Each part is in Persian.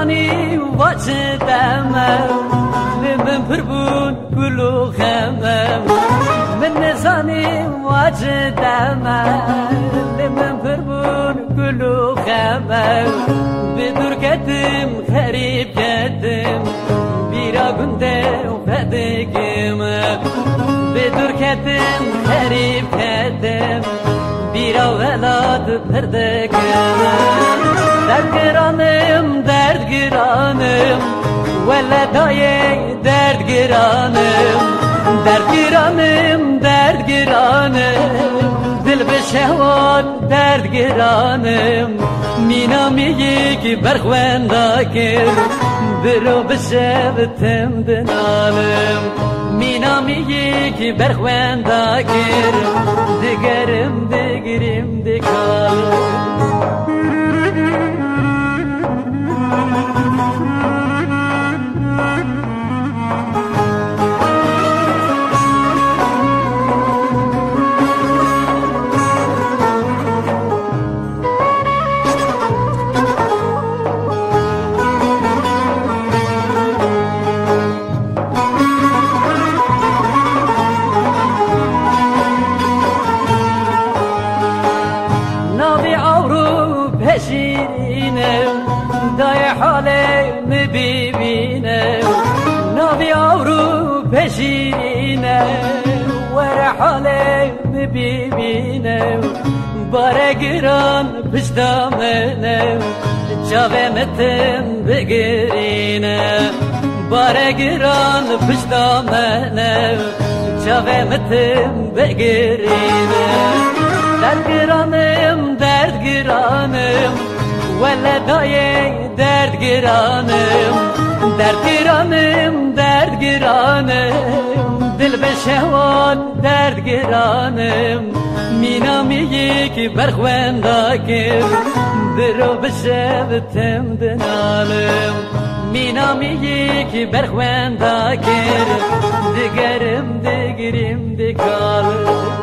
زانی واجه دمم من پربون گلو خمم من زانی واجه دمم من پربون گلو خمم بدور کتم خریب کتم بیرا گنده و فدگم بدور کتم خریب کتم بیرا ولاد پردگم درد گرانم ولدای درد گرانم دل به شهوات درد گرانم مینامی که برخونده کرد برو به شبتم دنالم مینامی که برخونده کرد دگرم دکالم بشینم دای حالم ببینم ناوی آورو بشینم ور حالم ببینم باره گران پشتامنم جاوه متن بگرینم باره گران پشتامنم جاوه متن بگرینم درد گرانم ولدای درد گرانم دل به شهوات درد گرانم مینامی که برخونده کرد برو به شبتم دنالم مینامی که برخونده کرد دگرم دکالم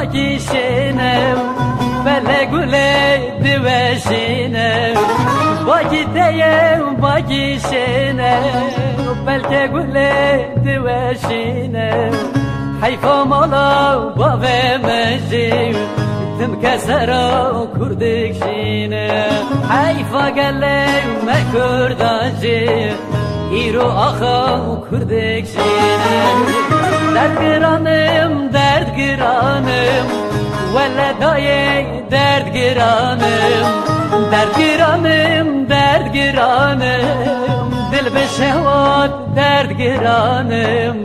باگیشنم بله گله دوشینم باگیشنم بلکه گله دوشینم حیفا مالا باوه مجیم تم کسرا کردکشینم حیفا گله مکردانجیم ایرو آخا کردکشینم درد گرانم ولدای درد گرانم دل به شهوات درد گرانم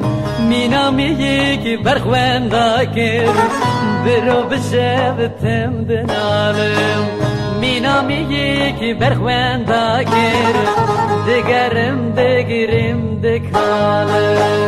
مینامی که برخونده کرد برو به شبتم دنالم مینامی که برخونده کرد دگرم دکالم